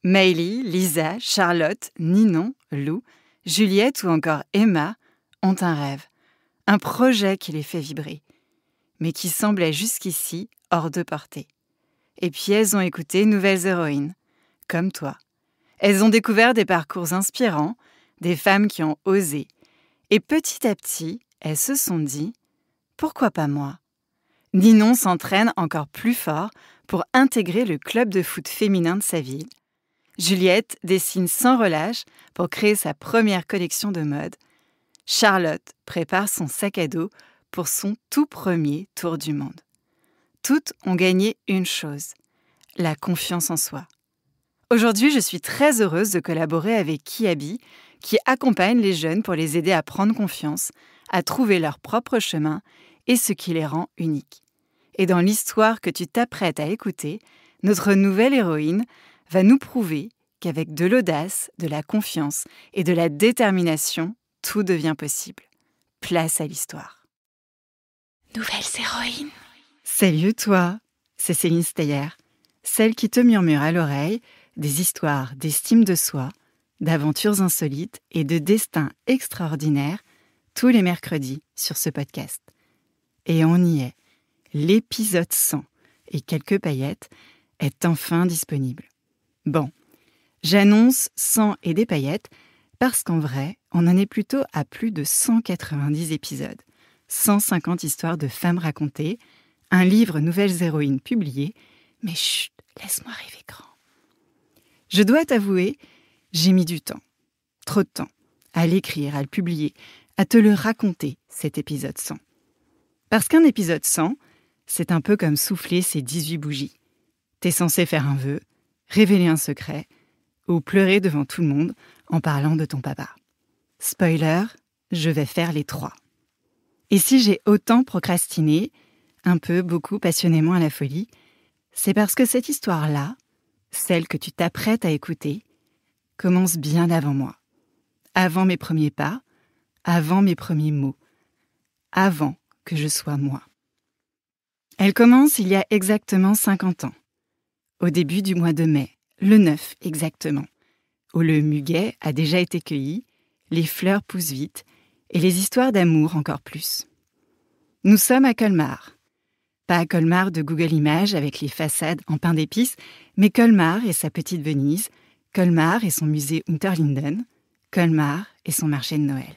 Maëlie, Lisa, Charlotte, Ninon, Lou, Juliette ou encore Emma ont un rêve, un projet qui les fait vibrer, mais qui semblait jusqu'ici hors de portée. Et puis elles ont écouté Nouvelles Héroïnes, comme toi. Elles ont découvert des parcours inspirants, des femmes qui ont osé. Et petit à petit, elles se sont dit « Pourquoi pas moi ?» Ninon s'entraîne encore plus fort pour intégrer le club de foot féminin de sa ville. Juliette dessine sans relâche pour créer sa première collection de mode. Charlotte prépare son sac à dos pour son tout premier tour du monde. Toutes ont gagné une chose, la confiance en soi. Aujourd'hui, je suis très heureuse de collaborer avec Kiabi, qui accompagne les jeunes pour les aider à prendre confiance, à trouver leur propre chemin et ce qui les rend uniques. Et dans l'histoire que tu t'apprêtes à écouter, notre nouvelle héroïne va nous prouver qu'avec de l'audace, de la confiance et de la détermination, tout devient possible. Place à l'histoire. Nouvelles héroïnes. Salut toi, c'est Céline Steyer, celle qui te murmure à l'oreille des histoires d'estime de soi, d'aventures insolites et de destins extraordinaires tous les mercredis sur ce podcast. Et on y est, l'épisode 100 et quelques paillettes est enfin disponible. Bon, j'annonce 100 et des paillettes parce qu'en vrai, on en est plutôt à plus de 190 épisodes, 150 histoires de femmes racontées, un livre Nouvelles Héroïnes publié, mais chut, laisse-moi rêver grand. Je dois t'avouer, j'ai mis du temps, trop de temps, à l'écrire, à le publier, à te le raconter, cet épisode 100. Parce qu'un épisode 100, c'est un peu comme souffler ces 18 bougies. T'es censé faire un vœu, révéler un secret, ou pleurer devant tout le monde en parlant de ton papa. Spoiler, je vais faire les 3. Et si j'ai autant procrastiné, un peu, beaucoup, passionnément à la folie, c'est parce que cette histoire-là, celle que tu t'apprêtes à écouter, commence bien avant moi. Avant mes premiers pas, avant mes premiers mots, avant que je sois moi. Elle commence il y a exactement 50 ans, au début du mois de mai, le 9 exactement, où le muguet a déjà été cueilli, les fleurs poussent vite, et les histoires d'amour encore plus. Nous sommes à Colmar. Pas Colmar de Google Images avec les façades en pain d'épices, mais Colmar et sa petite Venise, Colmar et son musée Unterlinden, Colmar et son marché de Noël.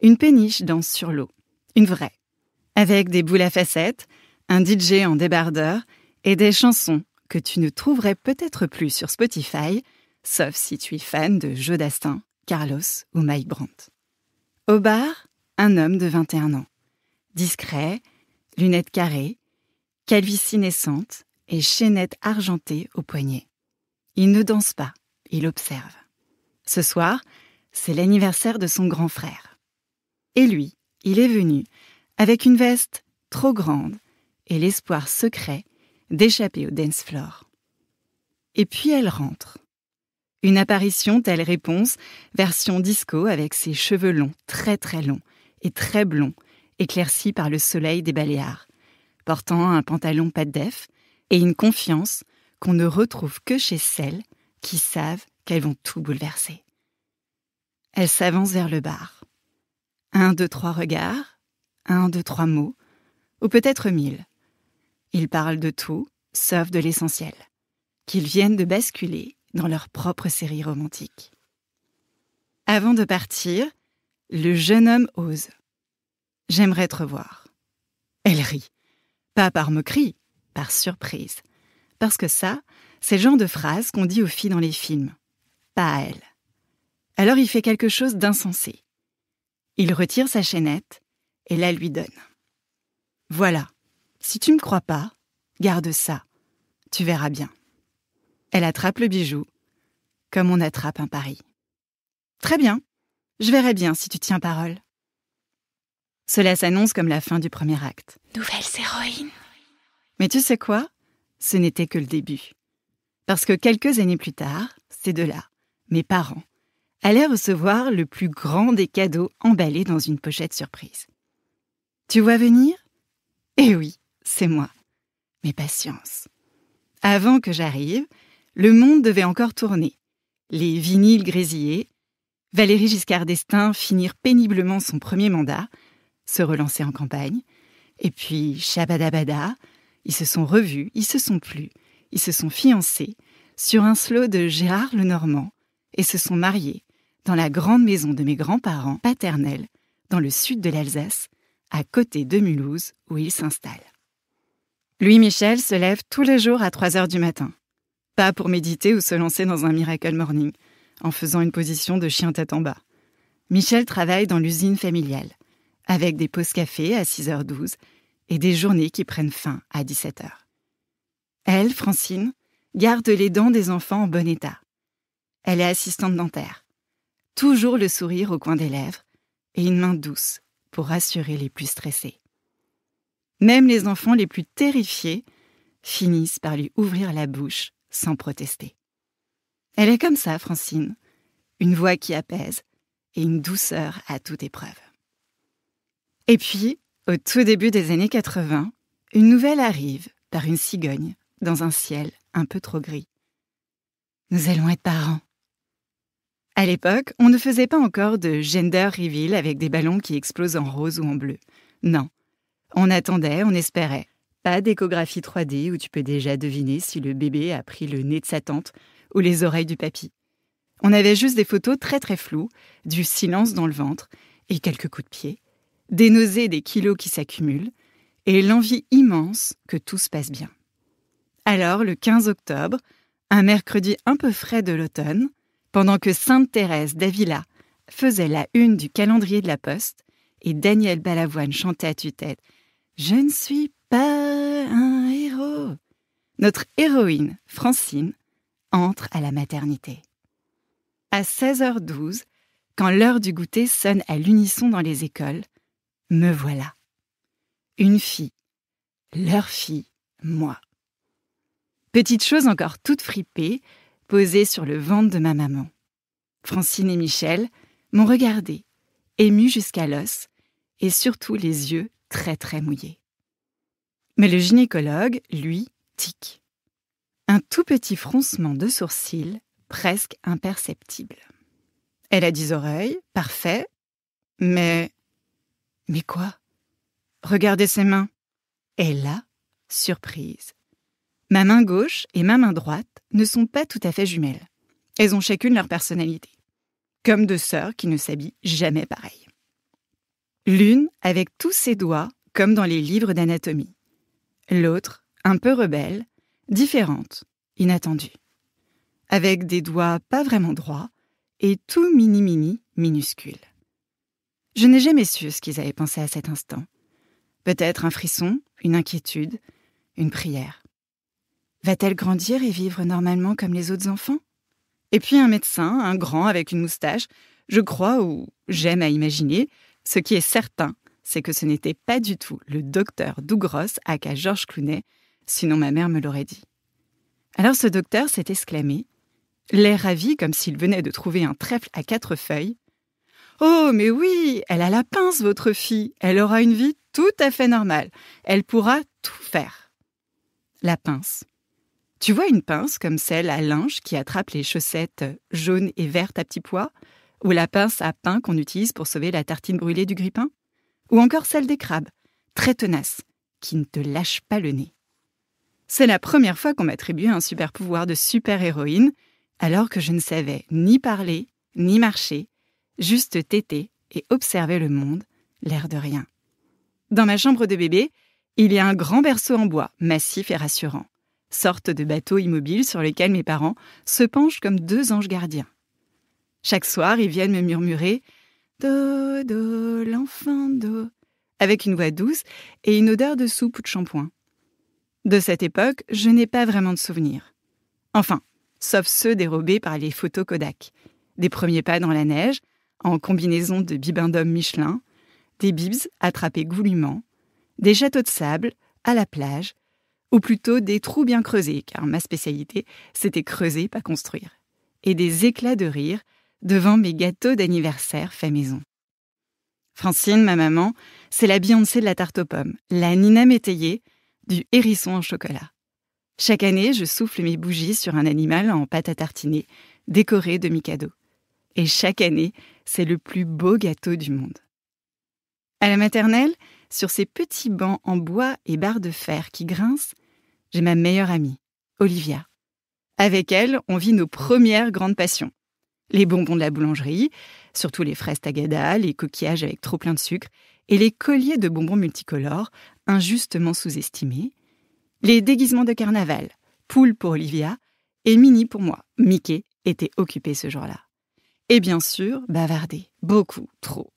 Une péniche danse sur l'eau, une vraie, avec des boules à facettes, un DJ en débardeur et des chansons que tu ne trouverais peut-être plus sur Spotify, sauf si tu es fan de Joe Dastin, Carlos ou Mike Brandt. Au bar, un homme de 21 ans, discret, lunettes carrées, calvitie naissante et chaînette argentée au poignet. Il ne danse pas, il observe. Ce soir, c'est l'anniversaire de son grand frère. Et lui, il est venu avec une veste trop grande et l'espoir secret d'échapper au dance floor. Et puis elle rentre. Une apparition telle réponse, version disco avec ses cheveux longs, très très longs et très blonds, éclaircis par le soleil des Baléares, portant un pantalon pas de def et une confiance qu'on ne retrouve que chez celles qui savent qu'elles vont tout bouleverser. Elle s'avance vers le bar. 1, 2, 3 regards, 1, 2, 3 mots, ou peut-être 1000. Ils parlent de tout, sauf de l'essentiel, qu'ils viennent de basculer dans leur propre série romantique. Avant de partir, le jeune homme ose. « J'aimerais te revoir. » Elle rit. Pas par moquerie, par surprise. Parce que ça, c'est le genre de phrase qu'on dit aux filles dans les films. Pas à elle. Alors il fait quelque chose d'insensé. Il retire sa chaînette et la lui donne. Voilà, si tu me crois pas, garde ça. Tu verras bien. Elle attrape le bijou, comme on attrape un pari. Très bien, je verrai bien si tu tiens parole. Cela s'annonce comme la fin du premier acte. Nouvelles héroïnes. Mais tu sais quoi ? Ce n'était que le début. Parce que quelques années plus tard, ces deux-là, mes parents, allaient recevoir le plus grand des cadeaux emballés dans une pochette surprise. Tu vois venir ? Eh oui, c'est moi. Mais patience. Avant que j'arrive, Le monde devait encore tourner. Les vinyles grésillaient. Valéry Giscard d'Estaing finir péniblement son premier mandat, se relancer en campagne. Et puis, shabadabada, ils se sont revus, ils se sont plu, ils se sont fiancés sur un slow de Gérard Lenormand et se sont mariés dans la grande maison de mes grands-parents paternels, dans le sud de l'Alsace, à côté de Mulhouse, où ils s'installent. Louis Michel se lève tous les jours à 3 heures du matin. Pas pour méditer ou se lancer dans un miracle morning, en faisant une position de chien tête en bas. Michel travaille dans l'usine familiale, avec des pauses café à 6h12 et des journées qui prennent fin à 17h. Elle, Francine, garde les dents des enfants en bon état. Elle est assistante dentaire. Toujours le sourire au coin des lèvres et une main douce pour rassurer les plus stressés. Même les enfants les plus terrifiés finissent par lui ouvrir la bouche sans protester. Elle est comme ça, Francine, une voix qui apaise et une douceur à toute épreuve. Et puis, au tout début des années 80, une nouvelle arrive par une cigogne dans un ciel un peu trop gris. Nous allons être parents. À l'époque, on ne faisait pas encore de gender reveal avec des ballons qui explosent en rose ou en bleu. Non. On attendait, on espérait. Pas d'échographie 3D où tu peux déjà deviner si le bébé a pris le nez de sa tante ou les oreilles du papy. On avait juste des photos très très floues, du silence dans le ventre et quelques coups de pied, des nausées et des kilos qui s'accumulent et l'envie immense que tout se passe bien. Alors, le 15 octobre, un mercredi un peu frais de l'automne, pendant que Sainte Thérèse d'Avila faisait la une du calendrier de la Poste et Daniel Balavoine chantait à tue-tête « Je ne suis pas un héros », notre héroïne, Francine, entre à la maternité. À 16h12, quand l'heure du goûter sonne à l'unisson dans les écoles, me voilà. Une fille, leur fille, moi. Petite chose encore toute fripée, posée sur le ventre de ma maman. Francine et Michel m'ont regardée, émue jusqu'à l'os, et surtout les yeux très très mouillés. Mais le gynécologue, lui, tic. Un tout petit froncement de sourcils, presque imperceptible. Elle a 10 oreilles, parfait, mais... Mais quoi? Regardez ses mains. Et là, surprise. Ma main gauche et ma main droite ne sont pas tout à fait jumelles. Elles ont chacune leur personnalité. Comme deux sœurs qui ne s'habillent jamais pareil. L'une avec tous ses doigts, comme dans les livres d'anatomie. L'autre, un peu rebelle, différente, inattendue. Avec des doigts pas vraiment droits et tout mini minuscules. Je n'ai jamais su ce qu'ils avaient pensé à cet instant. Peut-être un frisson, une inquiétude, une prière. Va-t-elle grandir et vivre normalement comme les autres enfants? Et puis un médecin, un grand avec une moustache, je crois ou j'aime à imaginer, ce qui est certain, c'est que ce n'était pas du tout le docteur Dougros aka Georges Clooney, sinon ma mère me l'aurait dit. Alors ce docteur s'est exclamé, l'air ravi comme s'il venait de trouver un trèfle à 4 feuilles. « Oh, mais oui, elle a la pince, votre fille. Elle aura une vie tout à fait normale. Elle pourra tout faire. » La pince. Tu vois une pince comme celle à linge qui attrape les chaussettes jaunes et vertes à petits pois, ou la pince à pain qu'on utilise pour sauver la tartine brûlée du grille-pain, ou encore celle des crabes, très tenace, qui ne te lâche pas le nez. C'est la première fois qu'on m'attribuait un super pouvoir de super-héroïne, alors que je ne savais ni parler, ni marcher, juste téter et observer le monde, l'air de rien. Dans ma chambre de bébé, il y a un grand berceau en bois, massif et rassurant, sorte de bateau immobile sur lequel mes parents se penchent comme 2 anges gardiens. Chaque soir, ils viennent me murmurer « Do, do, l'enfant do », avec une voix douce et une odeur de soupe ou de shampoing. De cette époque, je n'ai pas vraiment de souvenirs. Enfin, sauf ceux dérobés par les photos Kodak. Des premiers pas dans la neige, en combinaison de bibendum Michelin, des bibs attrapés goulûment, des châteaux de sable à la plage, ou plutôt des trous bien creusés, car ma spécialité, c'était creuser, pas construire, et des éclats de rire devant mes gâteaux d'anniversaire faits maison. Francine, ma maman, c'est la Beyoncé de la tarte aux pommes, la Nina Métayer du hérisson en chocolat. Chaque année, je souffle mes bougies sur un animal en pâte à tartiner, décoré de Mikado. Et chaque année, c'est le plus beau gâteau du monde. À la maternelle, sur ces petits bancs en bois et barres de fer qui grincent, j'ai ma meilleure amie, Olivia. Avec elle, on vit nos premières grandes passions. Les bonbons de la boulangerie, surtout les fraises tagada, les coquillages avec trop plein de sucre, et les colliers de bonbons multicolores, injustement sous-estimés, les déguisements de carnaval, Poule pour Olivia et Minnie pour moi. Mickey était occupé ce jour-là. Et bien sûr, bavarder, beaucoup, trop.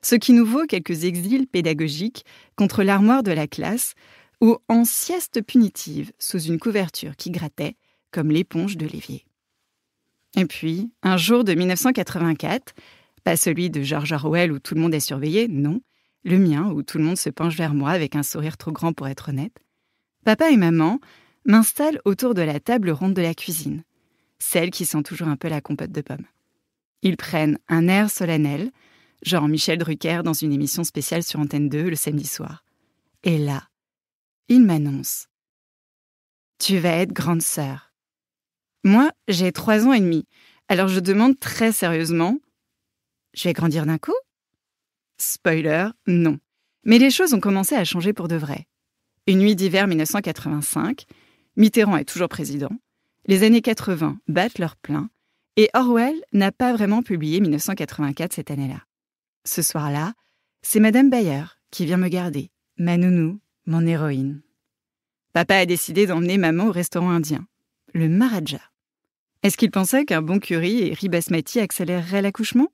Ce qui nous vaut quelques exils pédagogiques contre l'armoire de la classe ou en sieste punitive sous une couverture qui grattait comme l'éponge de l'évier. Et puis, un jour de 1984, pas celui de George Orwell où tout le monde est surveillé, non, le mien où tout le monde se penche vers moi avec un sourire trop grand pour être honnête, papa et maman m'installent autour de la table ronde de la cuisine, celle qui sent toujours un peu la compote de pommes. Ils prennent un air solennel, genre Michel Drucker dans une émission spéciale sur Antenne 2 le samedi soir. Et là, ils m'annoncent « Tu vas être grande sœur ». Moi, j'ai 3 ans et demi, alors je demande très sérieusement « Je vais grandir d'un coup ?» Spoiler, non. Mais les choses ont commencé à changer pour de vrai. Une nuit d'hiver 1985, Mitterrand est toujours président, les années 80 battent leur plein, et Orwell n'a pas vraiment publié 1984 cette année-là. Ce soir-là, c'est Madame Bayer qui vient me garder, ma nounou, mon héroïne. Papa a décidé d'emmener maman au restaurant indien, le Maharaja. Est-ce qu'il pensait qu'un bon curry et riz basmati accéléreraient l'accouchement ?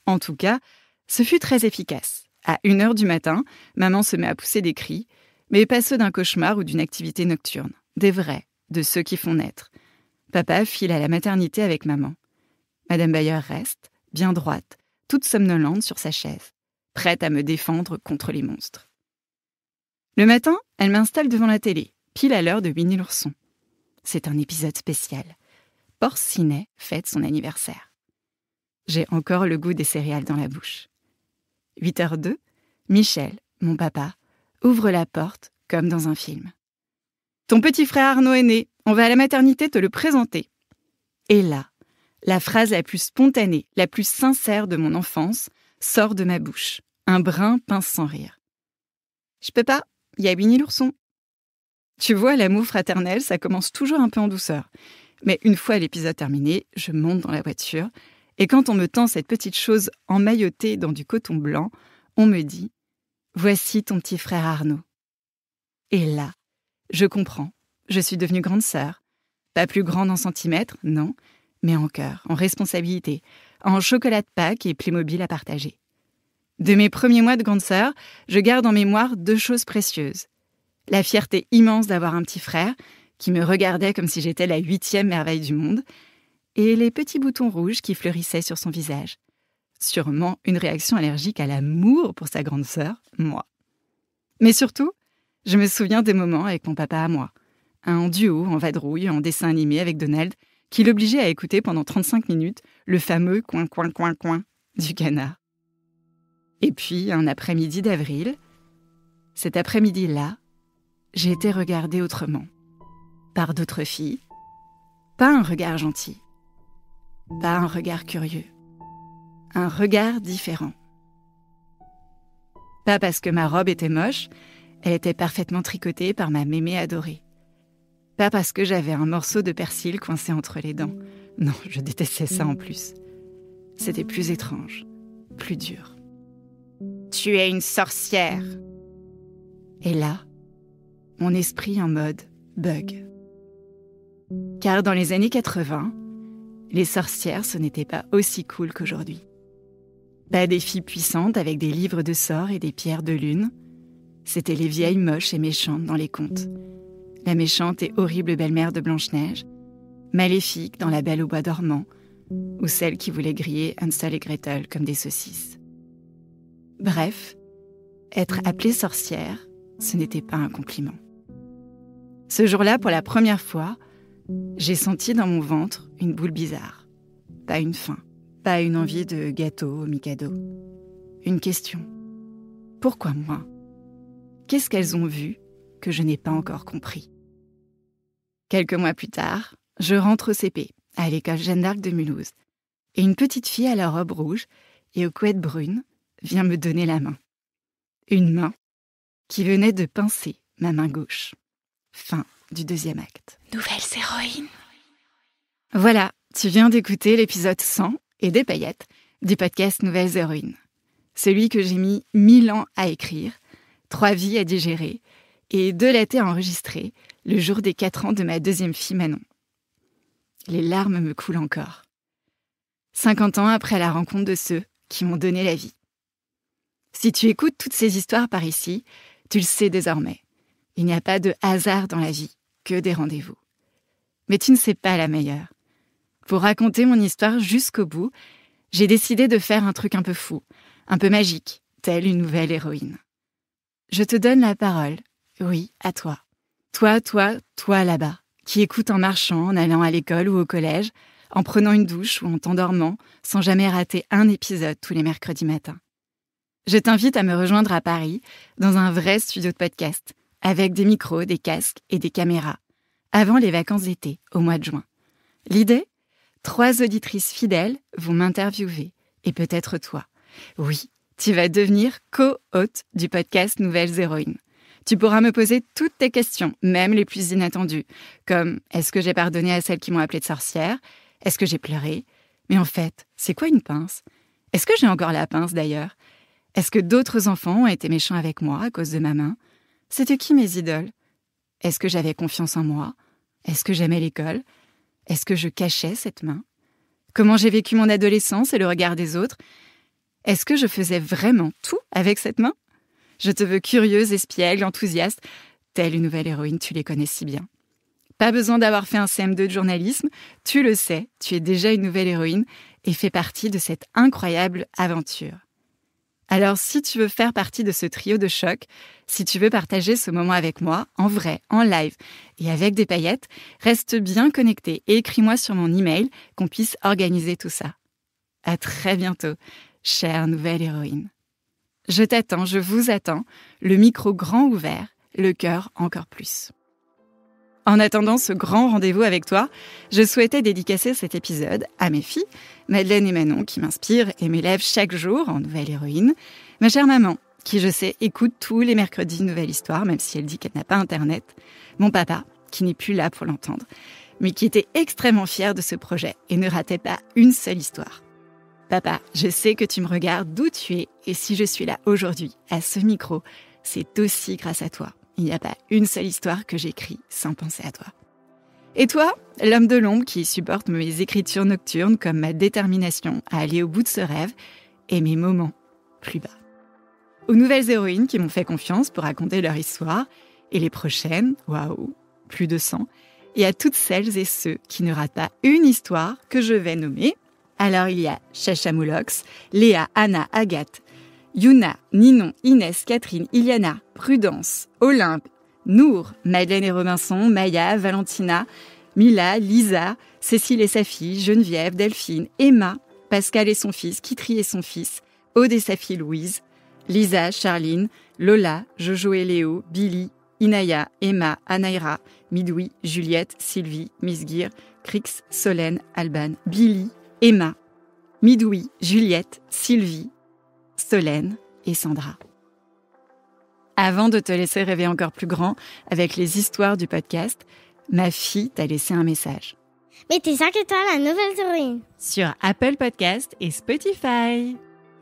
En tout cas, ce fut très efficace. À 1h du matin, maman se met à pousser des cris, mais pas ceux d'un cauchemar ou d'une activité nocturne. Des vrais, de ceux qui font naître. Papa file à la maternité avec maman. Madame Bayer reste, bien droite, toute somnolente sur sa chaise, prête à me défendre contre les monstres. Le matin, elle m'installe devant la télé, pile à l'heure de Winnie l'ourson. C'est un épisode spécial. Porcinet fête son anniversaire. J'ai encore le goût des céréales dans la bouche. 8h02, Michel, mon papa, ouvre la porte comme dans un film. « Ton petit frère Arnaud est né, on va à la maternité te le présenter. » Et là, la phrase la plus spontanée, la plus sincère de mon enfance sort de ma bouche. Un brin pince sans rire. « Je peux pas, il y a Winnie l'ourson. » Tu vois, l'amour fraternel, ça commence toujours un peu en douceur. Mais une fois l'épisode terminé, je monte dans la voiture et quand on me tend cette petite chose emmaillotée dans du coton blanc, on me dit « Voici ton petit frère Arnaud. » Et là, je comprends. Je suis devenue grande sœur. Pas plus grande en centimètres, non, mais en cœur, en responsabilité, en chocolat de Pâques et Playmobil à partager. De mes premiers mois de grande sœur, je garde en mémoire 2 choses précieuses. La fierté immense d'avoir un petit frère qui me regardait comme si j'étais la 8e merveille du monde, et les petits boutons rouges qui fleurissaient sur son visage. Sûrement une réaction allergique à l'amour pour sa grande sœur, moi. Mais surtout, je me souviens des moments avec mon papa à moi. Un duo en vadrouille, en dessin animé avec Donald, qui l'obligeait à écouter pendant 35 minutes le fameux coin coin coin coin du canard. Et puis, un après-midi d'avril, cet après-midi-là, j'ai été regardée autrement. Par d'autres filles. Pas un regard gentil. Pas un regard curieux. Un regard différent. Pas parce que ma robe était moche, elle était parfaitement tricotée par ma mémé adorée. Pas parce que j'avais un morceau de persil coincé entre les dents. Non, je détestais ça en plus. C'était plus étrange, plus dur. « Tu es une sorcière !» Et là, mon esprit en mode bug. Car dans les années 80, les sorcières, ce n'était pas aussi cool qu'aujourd'hui. Pas des filles puissantes avec des livres de sorts et des pierres de lune. C'étaient les vieilles moches et méchantes dans les contes. La méchante et horrible belle-mère de Blanche-Neige, Maléfique dans La Belle au bois dormant, ou celle qui voulait griller Hansel et Gretel comme des saucisses. Bref, être appelée sorcière, ce n'était pas un compliment. Ce jour-là, pour la première fois, j'ai senti dans mon ventre une boule bizarre. Pas une faim, pas une envie de gâteau au Mikado. Une question. Pourquoi moi ? Qu'est-ce qu'elles ont vu que je n'ai pas encore compris ? Quelques mois plus tard, je rentre au CP, à l'école Jeanne d'Arc de Mulhouse. Et une petite fille à la robe rouge et aux couettes brunes vient me donner la main. Une main qui venait de pincer ma main gauche. Fin du 2e acte. Nouvelles héroïnes. Voilà, tu viens d'écouter l'épisode 100 et des paillettes du podcast Nouvelles héroïnes. Celui que j'ai mis 1000 ans à écrire, 3 vies à digérer et 2 lettres à enregistrer le jour des 4 ans de ma 2e fille Manon. Les larmes me coulent encore. 50 ans après la rencontre de ceux qui m'ont donné la vie. Si tu écoutes toutes ces histoires par ici, tu le sais désormais. Il n'y a pas de hasard dans la vie, que des rendez-vous. Mais tu ne sais pas la meilleure. Pour raconter mon histoire jusqu'au bout, j'ai décidé de faire un truc un peu fou, un peu magique, telle une nouvelle héroïne. Je te donne la parole, oui, à toi. Toi là-bas, qui écoute en marchant, en allant à l'école ou au collège, en prenant une douche ou en t'endormant, sans jamais rater un épisode tous les mercredis matins. Je t'invite à me rejoindre à Paris, dans un vrai studio de podcast, avec des micros, des casques et des caméras, avant les vacances d'été, au mois de juin. L'idée ? 3 auditrices fidèles vont m'interviewer, et peut-être toi. Oui, tu vas devenir co-hôte du podcast Nouvelles héroïnes. Tu pourras me poser toutes tes questions, même les plus inattendues, comme « Est-ce que j'ai pardonné à celles qui m'ont appelée de sorcière ? Est-ce que j'ai pleuré ? Mais en fait, c'est quoi une pince ? Est-ce que j'ai encore la pince d'ailleurs ? Est-ce que d'autres enfants ont été méchants avec moi à cause de ma main ? C'était qui mes idoles ? Est-ce que j'avais confiance en moi ? Est-ce que j'aimais l'école ? Est-ce que je cachais cette main ? Comment j'ai vécu mon adolescence et le regard des autres ? Est-ce que je faisais vraiment tout avec cette main ? Je te veux curieuse, espiègle, enthousiaste. Telle une nouvelle héroïne, tu les connais si bien. Pas besoin d'avoir fait un CM2 de journalisme, tu le sais, tu es déjà une nouvelle héroïne et fais partie de cette incroyable aventure. Alors si tu veux faire partie de ce trio de choc, si tu veux partager ce moment avec moi, en vrai, en live et avec des paillettes, reste bien connecté et écris-moi sur mon email qu'on puisse organiser tout ça. À très bientôt, chère nouvelle héroïne. Je t'attends, je vous attends, le micro grand ouvert, le cœur encore plus. En attendant ce grand rendez-vous avec toi, je souhaitais dédicacer cet épisode à mes filles, Madeleine et Manon, qui m'inspirent et m'élèvent chaque jour en nouvelle héroïne, ma chère maman, qui je sais écoute tous les mercredis une nouvelle histoire, même si elle dit qu'elle n'a pas internet, mon papa, qui n'est plus là pour l'entendre, mais qui était extrêmement fier de ce projet et ne ratait pas une seule histoire. Papa, je sais que tu me regardes d'où tu es et si je suis là aujourd'hui, à ce micro, c'est aussi grâce à toi. Il n'y a pas une seule histoire que j'écris sans penser à toi. Et toi, l'homme de l'ombre qui supporte mes écritures nocturnes comme ma détermination à aller au bout de ce rêve et mes moments plus bas. Aux nouvelles héroïnes qui m'ont fait confiance pour raconter leur histoire et les prochaines, waouh, plus de 100, et à toutes celles et ceux qui ne ratent pas une histoire que je vais nommer. Alors il y a Chacha Moulox, Léa, Anna, Agathe, Yuna, Ninon, Inès, Catherine, Iliana, Prudence, Olympe, Nour, Madeleine et Robinson, Maya, Valentina, Mila, Lisa, Cécile et sa fille, Geneviève, Delphine, Emma, Pascal et son fils, Kitri et son fils, Aude et sa fille Louise, Lisa, Charline, Lola, Jojo et Léo, Billy, Inaya, Emma, Anaïra, Midoui, Juliette, Sylvie, Misguir, Crix, Solène, Alban, Billy, Emma, Midoui, Juliette, Sylvie, Solène et Sandra. Avant de te laisser rêver encore plus grand avec les histoires du podcast, ma fille t'a laissé un message. Mettez 5 étoiles à Nouvelles héroïnes Sur Apple Podcast et Spotify.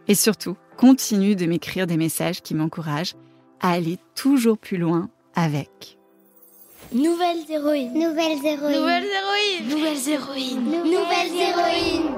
Et surtout, continue de m'écrire des messages qui m'encouragent à aller toujours plus loin avec. Nouvelles héroïnes Nouvelles héroïnes. Nouvelles héroïnes Nouvelles héroïnes. Nouvelles héroïnes